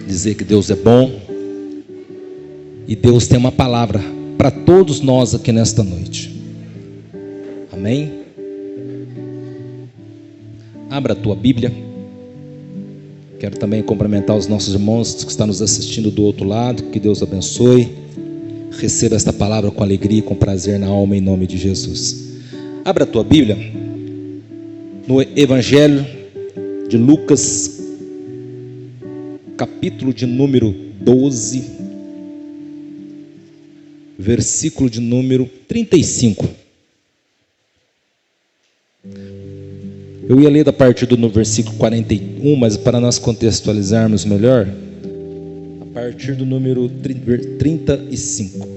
dizer que Deus é bom e Deus tem uma palavra para todos nós aqui nesta noite. Amém? Abra a tua Bíblia. Quero também cumprimentar os nossos irmãos que estão nos assistindo do outro lado. Que Deus abençoe. Receba esta palavra com alegria e com prazer na alma, em nome de Jesus. Abra a tua Bíblia no Evangelho de Lucas, capítulo de número 12, versículo de número 35. Eu ia ler a partir do versículo 41, mas para nós contextualizarmos melhor, a partir do número 35.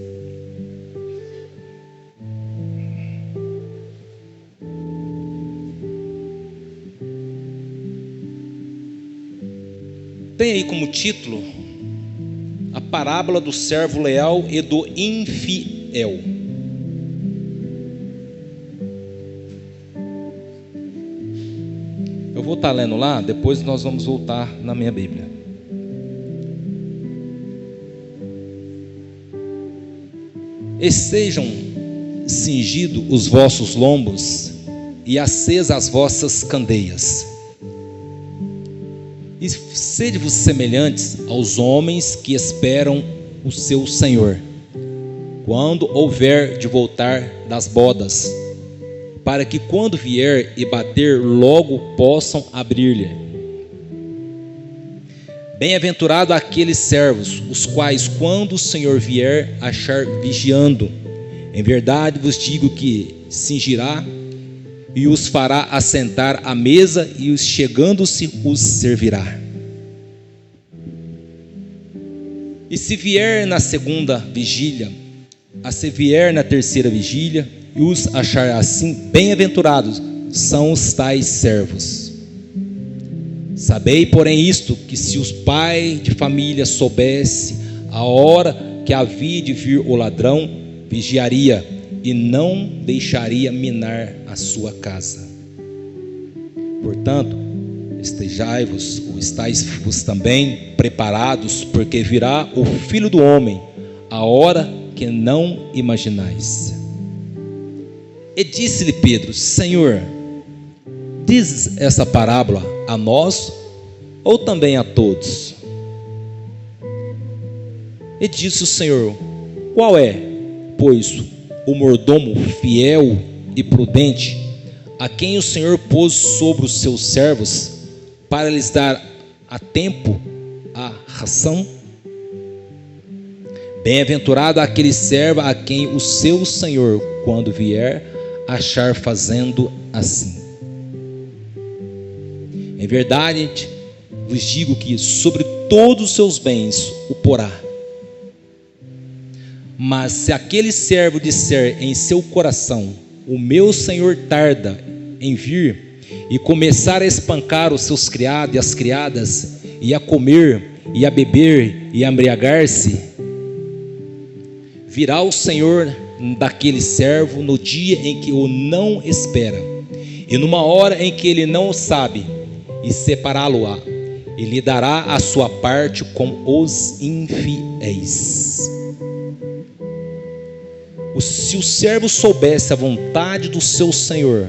Tem aí como título a parábola do servo leal e do infiel. Eu vou estar lendo lá, depois nós vamos voltar na minha Bíblia. Estejam cingidos os vossos lombos e acesas as vossas candeias. E sede-vos semelhantes aos homens que esperam o seu Senhor, quando houver de voltar das bodas, para que quando vier e bater, logo possam abrir-lhe. Bem-aventurado aqueles servos, os quais, quando o Senhor vier, achar vigiando. Em verdade vos digo que cingirá e os fará assentar à mesa, e os chegando-se os servirá. E se vier na segunda vigília, a se vier na terceira vigília, e os achar assim, bem-aventurados são os tais servos. Sabei, porém, isto, que se os pais de família soubesse a hora que havia de vir o ladrão, vigiaria e não deixaria minar a sua casa. Portanto, estejai-vos, ou estáis-vos também preparados, porque virá o Filho do Homem a hora que não imaginais. E disse-lhe Pedro: Senhor, dizes essa parábola a nós ou também a todos? E disse o Senhor: qual é, pois, o mordomo fiel e prudente, a quem o Senhor pôs sobre os seus servos, para lhes dar a tempo a ração? Bem-aventurado aquele servo a quem o seu Senhor, quando vier, achar fazendo assim. Em verdade vos digo que sobre todos os seus bens o porá. Mas se aquele servo disser em seu coração: o meu Senhor tarda em vir, e começar a espancar os seus criados e as criadas, e a comer, e a beber, e a embriagar-se, virá o Senhor daquele servo no dia em que o não espera, e numa hora em que ele não sabe, e separá-lo-á, e lhe dará a sua parte com os infiéis. Se o servo soubesse a vontade do seu Senhor,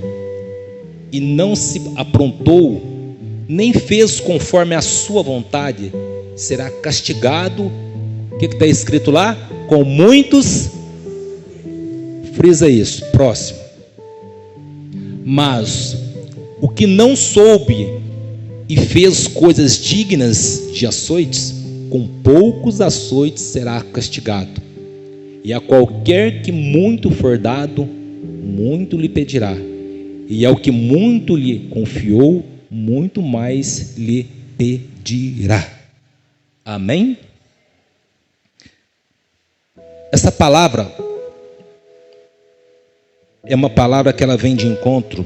e não se aprontou, nem fez conforme a sua vontade, será castigado. O que está escrito lá? Com muitos. Frisa isso, próximo. Mas o que não soube e fez coisas dignas de açoites, com poucos açoites será castigado. E a qualquer que muito for dado, muito lhe pedirá. E ao que muito lhe confiou, muito mais lhe pedirá. Amém? Essa palavra é uma palavra que ela vem de encontro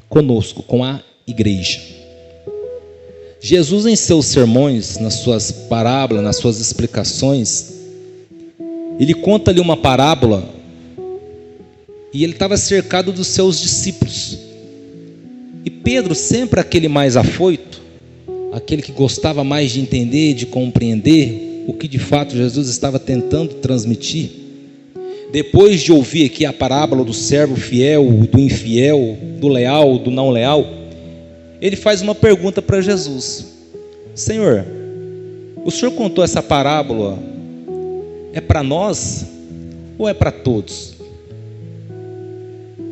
conosco, com a igreja. Jesus, em seus sermões, nas suas parábolas, nas suas explicações, ele conta ali uma parábola, e ele estava cercado dos seus discípulos. E Pedro, sempre aquele mais afoito, aquele que gostava mais de entender, de compreender o que de fato Jesus estava tentando transmitir, depois de ouvir aqui a parábola do servo fiel, do infiel, do leal, do não leal, ele faz uma pergunta para Jesus: Senhor, o Senhor contou essa parábola, é para nós ou é para todos?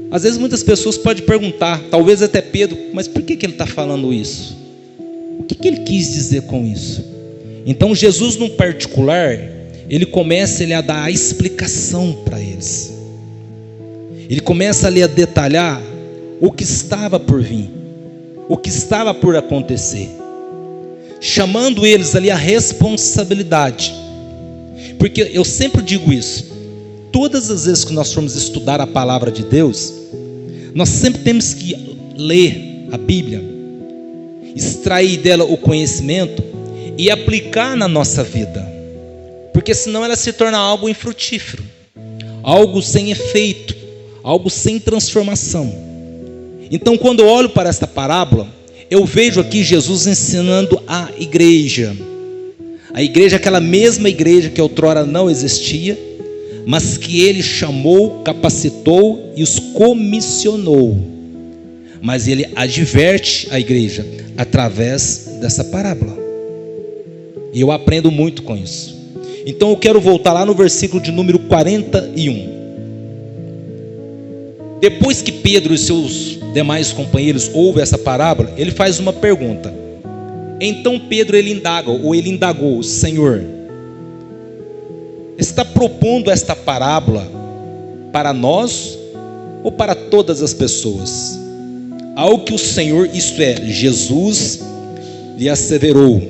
Às vezes muitas pessoas podem perguntar, talvez até Pedro, mas por que ele está falando isso? O que ele quis dizer com isso? Então Jesus, no particular, ele começa a dar a explicação para eles. Ele começa a detalhar o que estava por vir, o que estava por acontecer, chamando eles ali a responsabilidade. Porque eu sempre digo isso, todas as vezes que nós formos estudar a palavra de Deus, nós sempre temos que ler a Bíblia, extrair dela o conhecimento e aplicar na nossa vida, porque senão ela se torna algo infrutífero, algo sem efeito, algo sem transformação. Então, quando eu olho para esta parábola, eu vejo aqui Jesus ensinando a igreja, aquela mesma igreja que outrora não existia, mas que ele chamou, capacitou e os comissionou. Mas ele adverte a igreja através dessa parábola. E eu aprendo muito com isso. Então eu quero voltar lá no versículo de número 41. Depois que Pedro e seus demais companheiros ouvem essa parábola, ele faz uma pergunta. Então Pedro ele indagou: Senhor, está propondo esta parábola para nós ou para todas as pessoas? Ao que o Senhor, isto é, Jesus, lhe asseverou: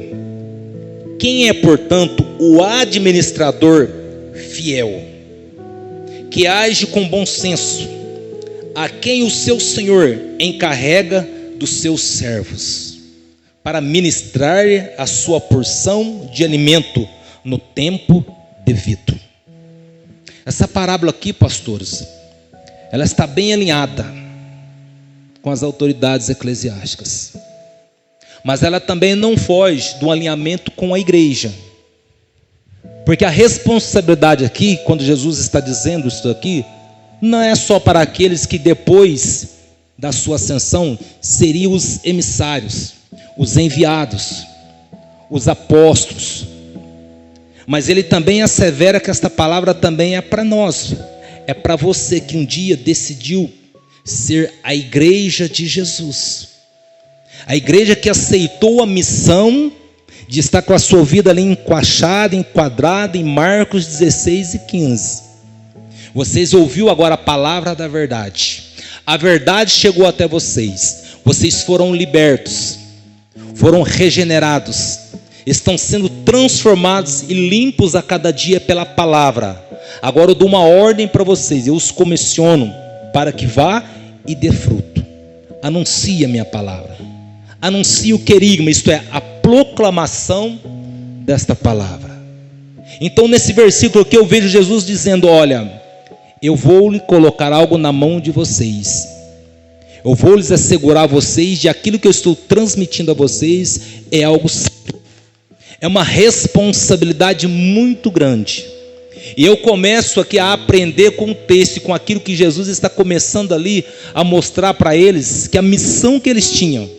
quem é, portanto, o administrador fiel, que age com bom senso, a quem o seu Senhor encarrega dos seus servos, para ministrar a sua porção de alimento no tempo devido? Essa parábola aqui, pastores, ela está bem alinhada com as autoridades eclesiásticas, mas ela também não foge do alinhamento com a igreja, porque a responsabilidade aqui, quando Jesus está dizendo isso aqui, não é só para aqueles que depois da sua ascensão seriam os emissários, os enviados, os apóstolos, mas ele também assevera que esta palavra também é para nós, é para você que um dia decidiu ser a igreja de Jesus, a igreja que aceitou a missão de estar com a sua vida ali enquadrada em Marcos 16 e 15. Vocês ouviram agora a palavra da verdade, a verdade chegou até vocês, vocês foram libertos, foram regenerados, estão sendo transformados e limpos a cada dia pela palavra. Agora eu dou uma ordem para vocês, eu os comissiono para que vá e dê fruto. Anuncie a minha palavra, anuncie o querigma, isto é, a proclamação desta palavra. Então nesse versículo aqui eu vejo Jesus dizendo: olha, eu vou lhe colocar algo na mão de vocês, eu vou lhes assegurar a vocês de aquilo que eu estou transmitindo a vocês é algo sério, é uma responsabilidade muito grande. E eu começo aqui a aprender com o texto, com aquilo que Jesus está começando ali a mostrar para eles, que a missão que eles tinham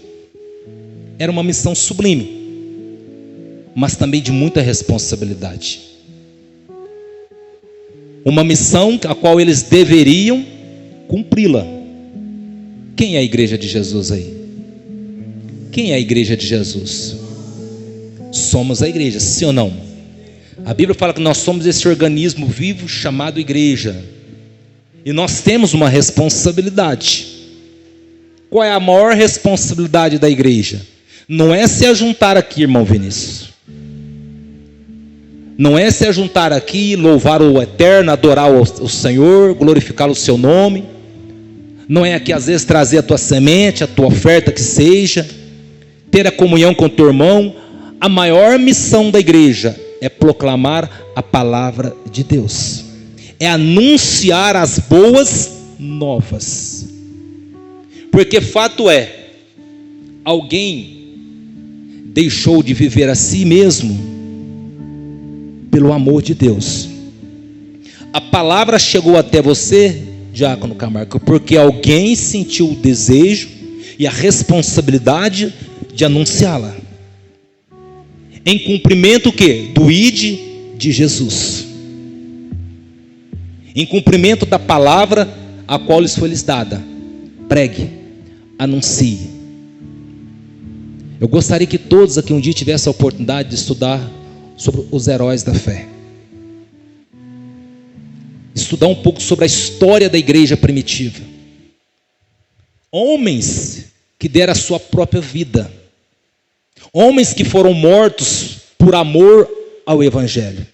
era uma missão sublime, mas também de muita responsabilidade. Uma missão a qual eles deveriam cumpri-la. Quem é a igreja de Jesus aí? Quem é a igreja de Jesus? Somos a igreja, sim ou não? A Bíblia fala que nós somos esse organismo vivo chamado igreja, e nós temos uma responsabilidade. Qual é a maior responsabilidade da igreja? Não é se ajuntar aqui, irmão Vinícius, não é se ajuntar aqui, louvar o eterno, adorar o Senhor, glorificar o seu nome, não é aqui às vezes trazer a tua semente, a tua oferta que seja, ter a comunhão com o teu irmão. A maior missão da igreja é proclamar a palavra de Deus, é anunciar as boas novas, porque fato é, alguém deixou de viver a si mesmo pelo amor de Deus. A palavra chegou até você, Diácono Camargo, porque alguém sentiu o desejo e a responsabilidade de anunciá-la. Em cumprimento o quê? Do ID de Jesus. Em cumprimento da palavra a qual lhes foi dada. Pregue, anuncie. Eu gostaria que todos aqui um dia tivessem a oportunidade de estudar sobre os heróis da fé. Estudar um pouco sobre a história da igreja primitiva. Homens que deram a sua própria vida. Homens que foram mortos por amor ao Evangelho.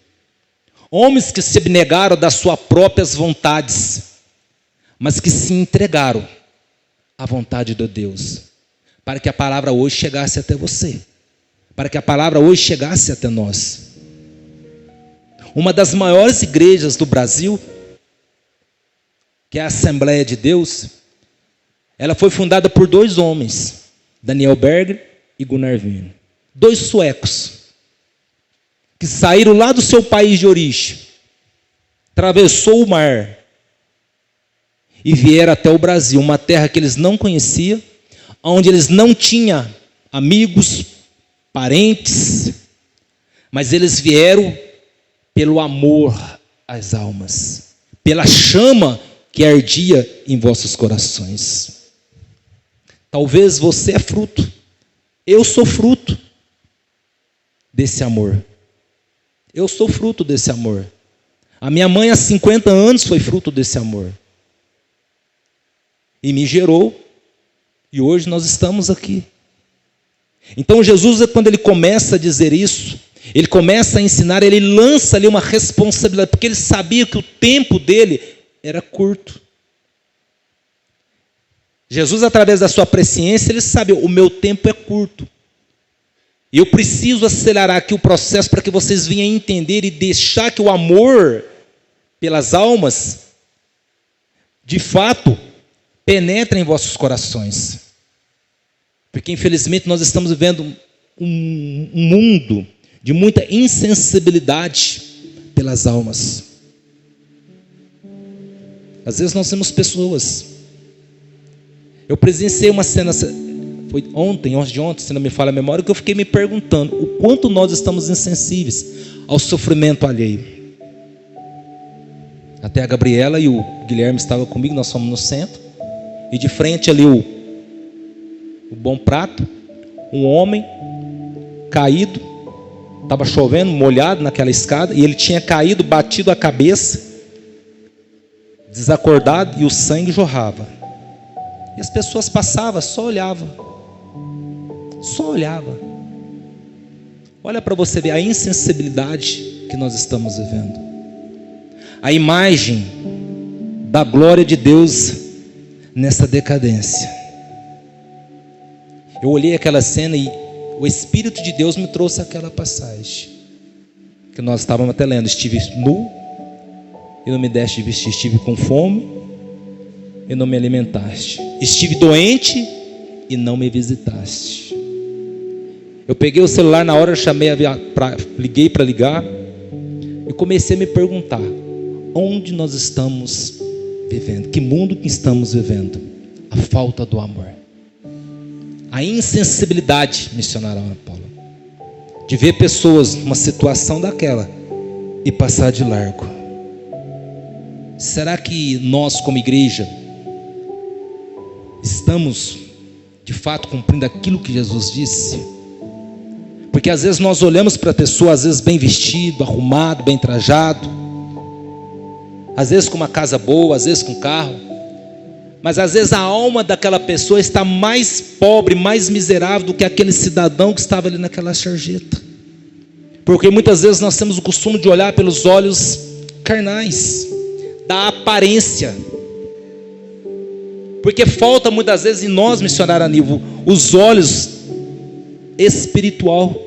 Homens que se abnegaram das suas próprias vontades, mas que se entregaram à vontade de Deus, para que a palavra hoje chegasse até você, para que a palavra hoje chegasse até nós. Uma das maiores igrejas do Brasil, que é a Assembleia de Deus, ela foi fundada por 2 homens, Daniel Berger e Gunnar Wiener, 2 suecos, que saíram lá do seu país de origem, atravessou o mar e vieram até o Brasil, uma terra que eles não conheciam, onde eles não tinham amigos, parentes, mas eles vieram pelo amor às almas, pela chama que ardia em vossos corações. Talvez você é fruto, eu sou fruto desse amor. Eu sou fruto desse amor. A minha mãe há 50 anos foi fruto desse amor. E me gerou. E hoje nós estamos aqui. Então Jesus, quando ele começa a dizer isso, ele começa a ensinar, ele lança ali uma responsabilidade, porque ele sabia que o tempo dele era curto. Jesus, através da sua presciência, ele sabe, o meu tempo é curto. E eu preciso acelerar aqui o processo para que vocês venham entender e deixar que o amor pelas almas, de fato, penetre em vossos corações. Porque, infelizmente, nós estamos vivendo um mundo de muita insensibilidade pelas almas. Às vezes nós temos pessoas. Eu presenciei uma cena, foi ontem, se não me falha a memória, que eu fiquei me perguntando o quanto nós estamos insensíveis ao sofrimento alheio. Até a Gabriela e o Guilherme estavam comigo, nós fomos no centro, e de frente ali o Bom Prato, um homem caído, estava chovendo, molhado naquela escada, e ele tinha caído, batido a cabeça, desacordado, e o sangue jorrava. E as pessoas passavam, só olhavam. Só olhava. Olha para você ver a insensibilidade que nós estamos vivendo. A imagem da glória de Deus nessa decadência. Eu olhei aquela cena e o Espírito de Deus me trouxe aquela passagem que nós estávamos até lendo. Estive nu e não me deste de vestir. Estive com fome e não me alimentaste. Estive doente e não me visitaste. Eu peguei o celular na hora, liguei para ligar e comecei a me perguntar: onde nós estamos vivendo? Que mundo que estamos vivendo? A falta do amor, a insensibilidade, missionária Ana Paula, de ver pessoas numa situação daquela e passar de largo. Será que nós, como igreja, estamos de fato cumprindo aquilo que Jesus disse? Porque às vezes nós olhamos para a pessoa, às vezes bem vestido, arrumado, bem trajado, às vezes com uma casa boa, às vezes com carro, mas às vezes a alma daquela pessoa está mais pobre, mais miserável do que aquele cidadão que estava ali naquela sarjeta. Porque muitas vezes nós temos o costume de olhar pelos olhos carnais, da aparência. Porque falta muitas vezes em nós, missionário Aníbal, os olhos espiritual,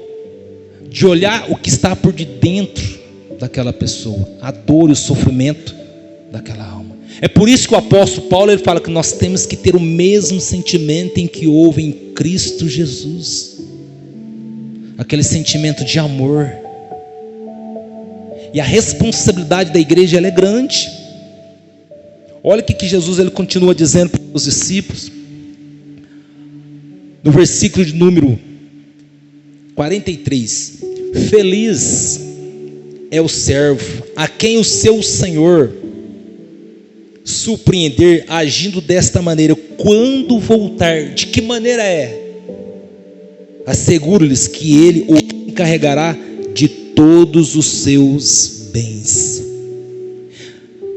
de olhar o que está por de dentro daquela pessoa, a dor e o sofrimento daquela alma. É por isso que o apóstolo Paulo ele fala que nós temos que ter o mesmo sentimento em que houve em Cristo Jesus. aquele sentimento de amor. E a responsabilidade da igreja, ela é grande. Olha o que Jesus ele continua dizendo para os discípulos. No versículo de número 43. Feliz é o servo a quem o seu Senhor surpreender agindo desta maneira quando voltar. De que maneira é? Asseguro-lhes que ele o encarregará de todos os seus bens.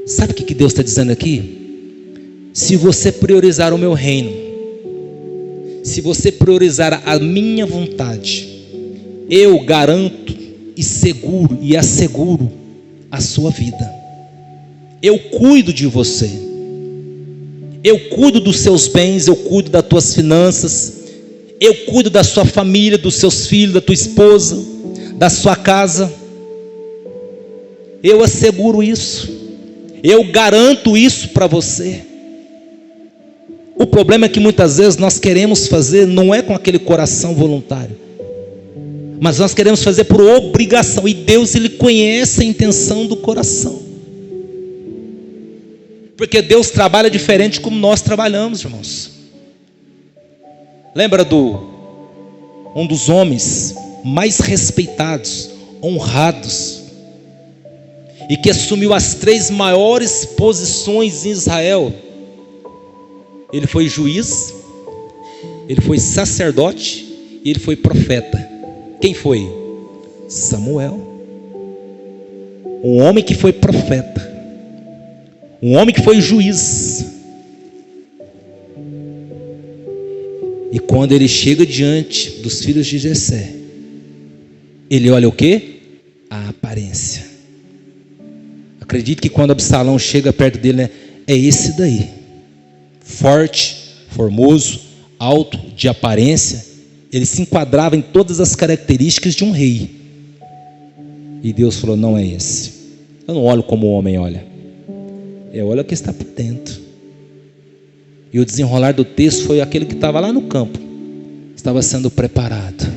Sabe o que Deus está dizendo aqui? Se você priorizar o meu reino, se você priorizar a minha vontade, eu garanto e seguro e asseguro a sua vida. Eu cuido de você. Eu cuido dos seus bens, eu cuido das tuas finanças, eu cuido da sua família, dos seus filhos, da tua esposa, da sua casa. Eu asseguro isso. Eu garanto isso para você. O problema é que muitas vezes nós queremos fazer, não é com aquele coração voluntário, mas nós queremos fazer por obrigação. E Deus, Ele conhece a intenção do coração. Porque Deus trabalha diferente como nós trabalhamos, irmãos. Lembra um dos homens mais respeitados, honrados, e que assumiu as 3 maiores posições em Israel? Ele foi juiz, ele foi sacerdote e ele foi profeta. Quem foi? Samuel. Um homem que foi profeta, um homem que foi juiz. E quando ele chega diante dos filhos de Jessé, ele olha o quê? A aparência. Acredito que quando Absalão chega perto dele, né? É esse daí. Forte, formoso, alto, de aparência. Ele se enquadrava em todas as características de um rei. E Deus falou: não é esse. Eu não olho como o homem olha, eu olho o que está por dentro. E o desenrolar do texto foi aquele que estava lá no campo, estava sendo preparado.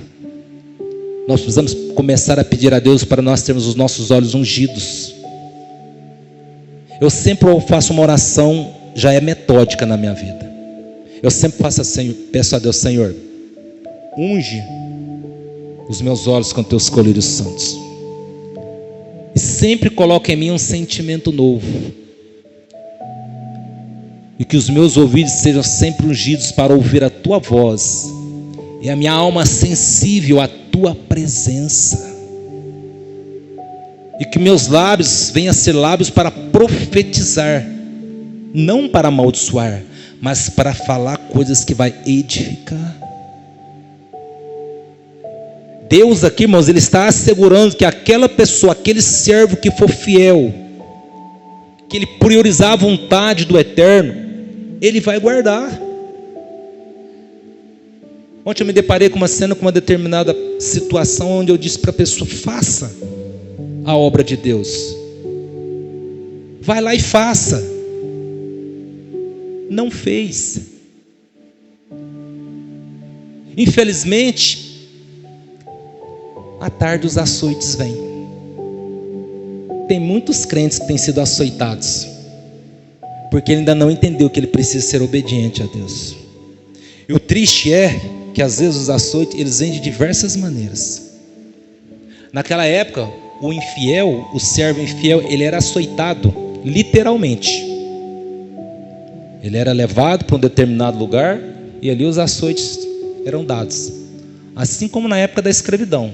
Nós precisamos começar a pedir a Deus para nós termos os nossos olhos ungidos. Eu sempre faço uma oração, já é metódica na minha vida. Eu sempre faço assim, peço a Deus: Senhor, unge os meus olhos com teus colírios santos. E sempre coloca em mim um sentimento novo. E que os meus ouvidos sejam sempre ungidos para ouvir a tua voz, e a minha alma sensível à tua presença. E que meus lábios venham a ser lábios para profetizar, não para amaldiçoar, mas para falar coisas que vai edificar. Deus aqui, irmãos, Ele está assegurando que aquela pessoa, aquele servo que for fiel, que ele priorizar a vontade do Eterno, Ele vai guardar. Ontem eu me deparei com uma cena, com uma determinada situação, onde eu disse para a pessoa: faça a obra de Deus, vai lá e faça. Não fez. Infelizmente, à tarde os açoites vêm. Tem muitos crentes que têm sido açoitados, porque ele ainda não entendeu que ele precisa ser obediente a Deus. E o triste é que às vezes os açoites, eles vêm de diversas maneiras. Naquela época, o infiel, o servo infiel, ele era açoitado, literalmente. Ele era levado para um determinado lugar, e ali os açoites eram dados. Assim como na época da escravidão,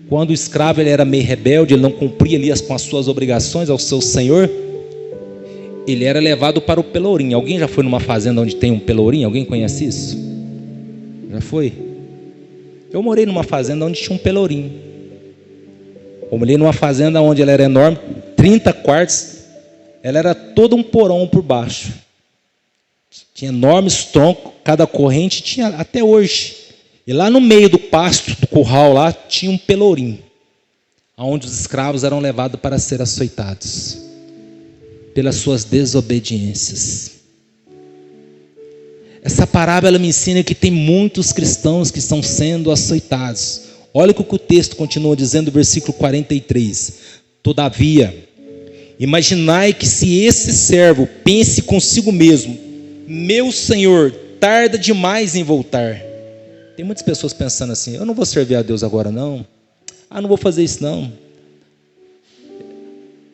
quando o escravo ele era meio rebelde, ele não cumpria ali com as suas obrigações ao seu senhor, ele era levado para o pelourinho. Alguém já foi numa fazenda onde tem um pelourinho? Alguém conhece isso? Já foi? Eu morei numa fazenda onde tinha um pelourinho. Eu morei numa fazenda onde ela era enorme, 30 quartos. Ela era todo um porão por baixo. Tinha enormes troncos, cada corrente tinha até hoje. E lá no meio do pasto, do curral lá, tinha um pelourinho, onde os escravos eram levados para ser açoitados pelas suas desobediências. Essa parábola me ensina que tem muitos cristãos que estão sendo açoitados, Olha o que o texto continua dizendo no versículo 43. Todavia, imaginai que se esse servo pense consigo mesmo, meu senhor tarda demais em voltar. Tem muitas pessoas pensando assim, eu não vou servir a Deus agora não. Não vou fazer isso não.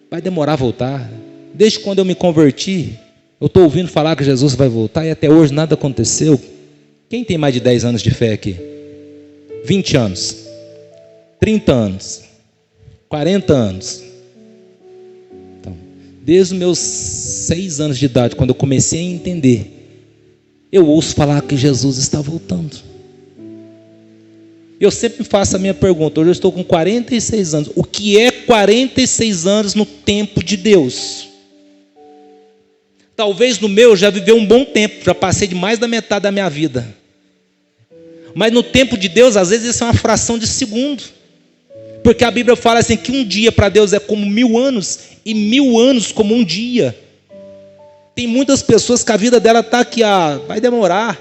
Vai demorar a voltar. Desde quando eu me converti, eu estou ouvindo falar que Jesus vai voltar e até hoje nada aconteceu. Quem tem mais de 10 anos de fé aqui? 20 anos, 30 anos, 40 anos. Então, desde os meus 6 anos de idade, quando eu comecei a entender, eu ouço falar que Jesus está voltando. Eu sempre faço a minha pergunta, hoje eu estou com 46 anos. O que é 46 anos no tempo de Deus? Talvez no meu eu já viveu um bom tempo, já passei de mais da metade da minha vida. Mas no tempo de Deus, às vezes isso é uma fração de segundo. Porque a Bíblia fala assim, que um dia para Deus é como 1000 anos, e 1000 anos como um dia. Tem muitas pessoas que a vida dela está aqui, vai demorar.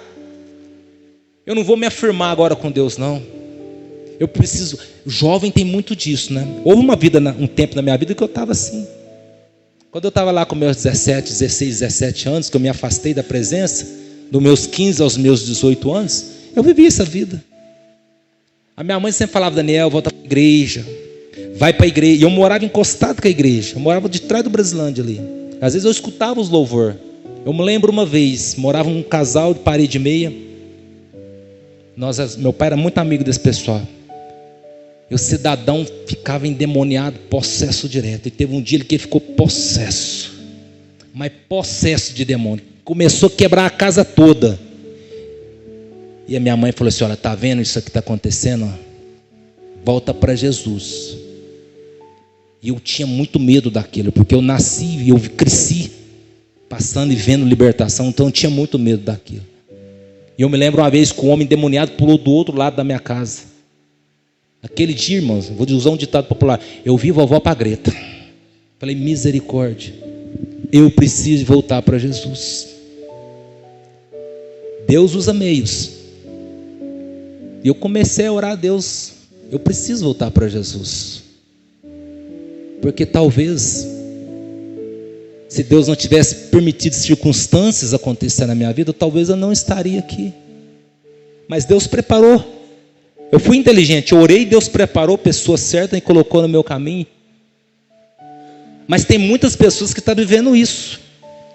Eu não vou me afirmar agora com Deus não. Eu preciso, jovem tem muito disso, né? Houve um tempo na minha vida que eu estava assim. Quando eu estava lá com meus 16, 17 anos, que eu me afastei da presença, dos meus 15 aos meus 18 anos, eu vivi essa vida. A minha mãe sempre falava, Daniel, volta para a igreja, vai para a igreja. E eu morava encostado com a igreja, eu morava de trás do Brasilândia ali. Às vezes eu escutava os louvor. Eu me lembro uma vez, morava um casal de parede meia. Meu pai era muito amigo desse pessoal. E o cidadão ficava endemoniado, possesso direto. E teve um dia que ele ficou possesso. Mas possesso de demônio. Começou a quebrar a casa toda. E a minha mãe falou assim, olha, está vendo isso que está acontecendo? Volta para Jesus. E eu tinha muito medo daquilo, porque eu nasci e eu cresci passando e vendo libertação, então eu tinha muito medo daquilo. E eu me lembro uma vez que um homem endemoniado pulou do outro lado da minha casa. Aquele dia, irmãos, vou usar um ditado popular, eu vi vovó para Greta. Falei, misericórdia, eu preciso voltar para Jesus. Deus usa meios. E eu comecei a orar a Deus, eu preciso voltar para Jesus. Porque talvez, se Deus não tivesse permitido circunstâncias acontecerem na minha vida, talvez eu não estaria aqui. Mas Deus preparou. Eu fui inteligente, eu orei e Deus preparou a pessoa certa e colocou no meu caminho. Mas tem muitas pessoas que estão vivendo isso.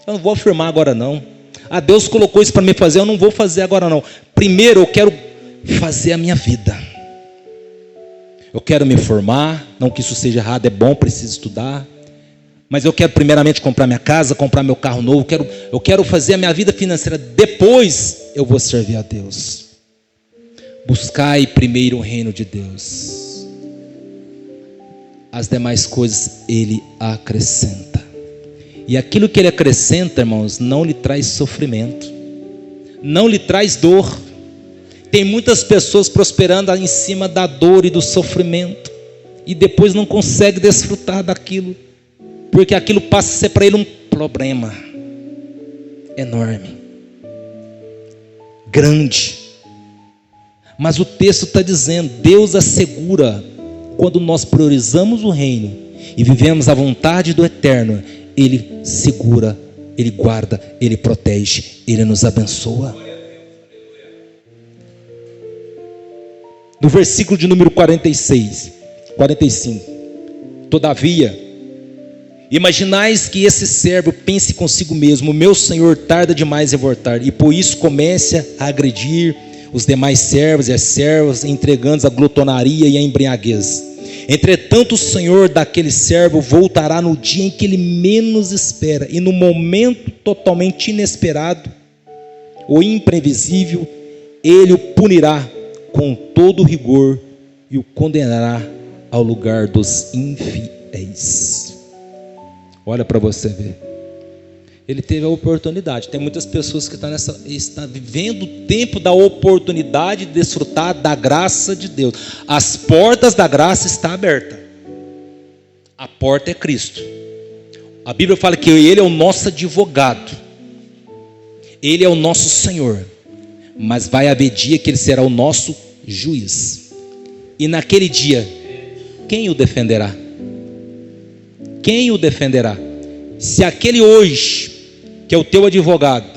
Eu não vou afirmar agora não. Deus colocou isso para me fazer, eu não vou fazer agora não. Primeiro eu quero fazer a minha vida. Eu quero me formar, não que isso seja errado, é bom, preciso estudar. Mas eu quero primeiramente comprar minha casa, comprar meu carro novo. Eu quero fazer a minha vida financeira. Depois eu vou servir a Deus. Buscai primeiro o reino de Deus. As demais coisas Ele acrescenta. E aquilo que Ele acrescenta, irmãos, não lhe traz sofrimento. Não lhe traz dor. Tem muitas pessoas prosperando em cima da dor e do sofrimento. E depois não consegue desfrutar daquilo. Porque aquilo passa a ser para ele um problema enorme. Grande. Mas o texto está dizendo, Deus assegura, quando nós priorizamos o reino e vivemos a vontade do eterno, Ele segura, Ele guarda, Ele protege, Ele nos abençoa. No versículo de número 45, todavia, imaginais que esse servo pense consigo mesmo, meu senhor tarda demais em voltar, e por isso comece a agredir os demais servos e as servas, entregando a glutonaria e a embriaguez. Entretanto o senhor daquele servo voltará no dia em que ele menos espera, e no momento totalmente inesperado ou imprevisível, ele o punirá com todo rigor e o condenará ao lugar dos infiéis. Olha para você ver. Ele teve a oportunidade. Tem muitas pessoas que estão vivendo o tempo da oportunidade de desfrutar da graça de Deus. As portas da graça estão abertas. A porta é Cristo. A Bíblia fala que Ele é o nosso advogado. Ele é o nosso Senhor. Mas vai haver dia que Ele será o nosso juiz. E naquele dia, quem o defenderá? Quem o defenderá? Se aquele hoje, que é o teu advogado,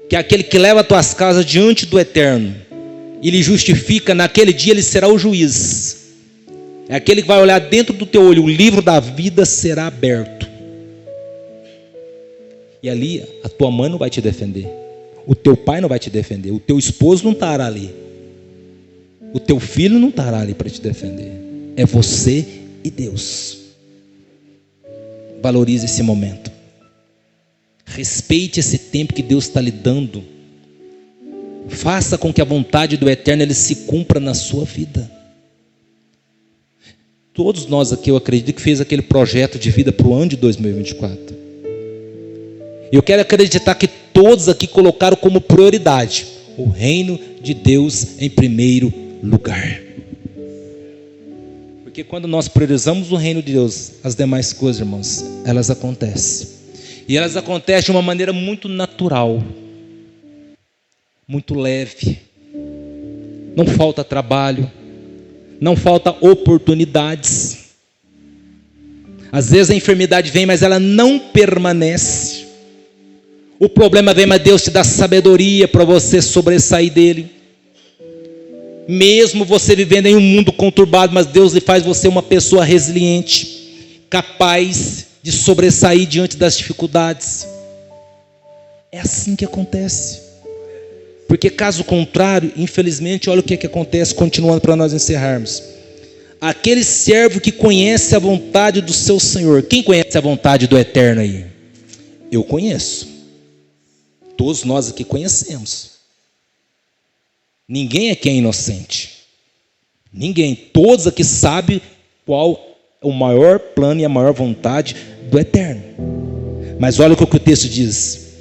que é aquele que leva as tuas casas diante do Eterno, ele justifica, naquele dia ele será o juiz. É aquele que vai olhar dentro do teu olho, o livro da vida será aberto. E ali a tua mãe não vai te defender, o teu pai não vai te defender, o teu esposo não estará ali, o teu filho não estará ali para te defender. É você e Deus. Valorize esse momento. Respeite esse tempo que Deus está lhe dando. Faça com que a vontade do Eterno ele se cumpra na sua vida. Todos nós aqui, eu acredito que fez aquele projeto de vida para o ano de 2024. Eu quero acreditar que todos aqui colocaram como prioridade o reino de Deus em primeiro lugar. Porque quando nós priorizamos o reino de Deus, as demais coisas, irmãos, elas acontecem. E elas acontecem de uma maneira muito natural, muito leve. Não falta trabalho, não falta oportunidades. Às vezes a enfermidade vem, mas ela não permanece. O problema vem, mas Deus te dá sabedoria para você sobressair dele. Mesmo você vivendo em um mundo conturbado, mas Deus lhe faz você uma pessoa resiliente, capaz de sobressair diante das dificuldades. É assim que acontece. Porque caso contrário, infelizmente, olha o que acontece, continuando para nós encerrarmos. Aquele servo que conhece a vontade do seu Senhor. Quem conhece a vontade do Eterno aí? Eu conheço. Todos nós aqui conhecemos. Ninguém aqui é inocente. Ninguém. Todos aqui sabem qual é o maior plano e a maior vontade do Eterno. Mas olha o que o texto diz.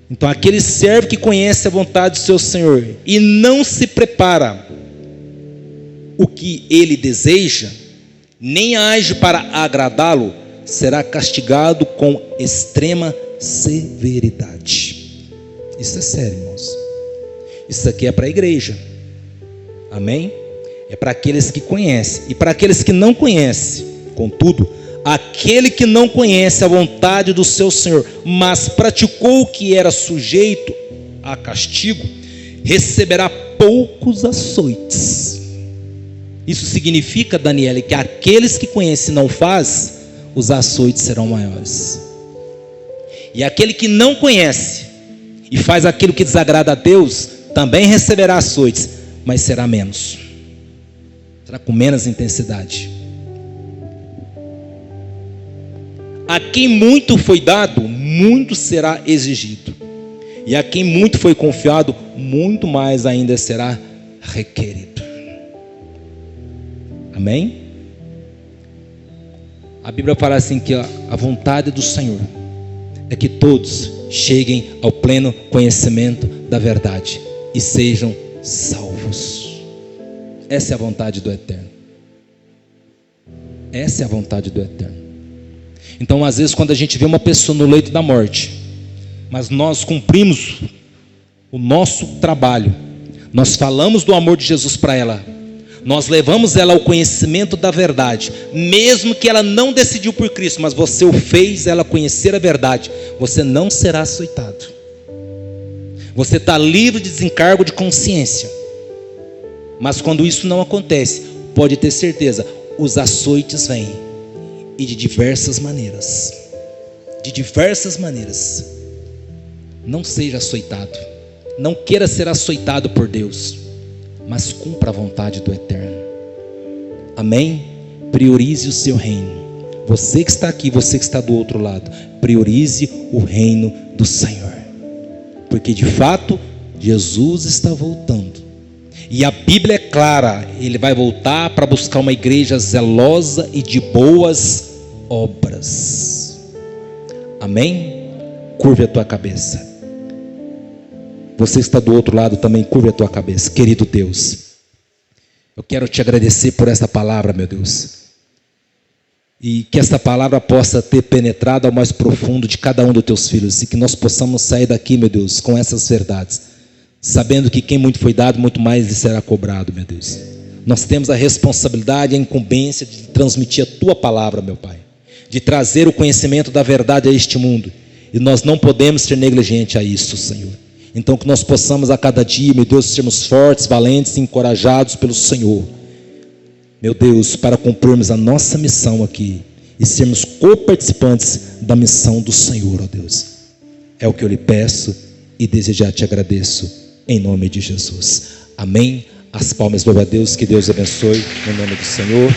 Então aquele servo que conhece a vontade do seu Senhor e não se prepara o que ele deseja, nem age para agradá-lo, será castigado com extrema severidade. Isso é sério, irmãos. Isso aqui é para a igreja. Amém? É para aqueles que conhecem. E para aqueles que não conhecem. Contudo, aquele que não conhece a vontade do seu Senhor, mas praticou o que era sujeito a castigo, receberá poucos açoites. Isso significa, Daniel, que aqueles que conhecem e não fazem, os açoites serão maiores. E aquele que não conhece e faz aquilo que desagrada a Deus, também receberá açoites, mas será menos. Será com menos intensidade. A quem muito foi dado, muito será exigido. E a quem muito foi confiado, muito mais ainda será requerido. Amém? A Bíblia fala assim que a vontade do Senhor é que todos cheguem ao pleno conhecimento da verdade e sejam salvos. Essa é a vontade do Eterno. Essa é a vontade do Eterno. Então, às vezes, quando a gente vê uma pessoa no leito da morte, mas nós cumprimos o nosso trabalho, nós falamos do amor de Jesus para ela, nós levamos ela ao conhecimento da verdade, mesmo que ela não decidiu por Cristo, mas você o fez ela conhecer a verdade, você não será açoitado. Você está livre de desencargo de consciência. Mas quando isso não acontece, pode ter certeza, os açoites vêm. E de diversas maneiras. De diversas maneiras. Não seja açoitado. Não queira ser açoitado por Deus, mas cumpra a vontade do Eterno. Amém? Priorize o seu reino. Você que está aqui, você que está do outro lado, priorize o reino do Senhor. Porque de fato, Jesus está voltando. E a Bíblia é clara, Ele vai voltar para buscar uma igreja zelosa e de boas obras. Amém? Curve a tua cabeça. Você que está do outro lado também, curve a tua cabeça. Querido Deus, eu quero te agradecer por esta palavra, meu Deus. E que esta palavra possa ter penetrado ao mais profundo de cada um dos teus filhos. E que nós possamos sair daqui, meu Deus, com essas verdades. sabendo que quem muito foi dado, muito mais lhe será cobrado, meu Deus. Nós temos a responsabilidade e a incumbência de transmitir a Tua palavra, meu Pai, de trazer o conhecimento da verdade a este mundo, e nós não podemos ser negligentes a isso, Senhor. Então que nós possamos a cada dia, meu Deus, sermos fortes, valentes e encorajados pelo Senhor, meu Deus, para cumprirmos a nossa missão aqui e sermos coparticipantes da missão do Senhor, ó Deus. É o que eu lhe peço e desde já te agradeço, em nome de Jesus. Amém. As palmas, louva a Deus, que Deus abençoe, no nome do Senhor.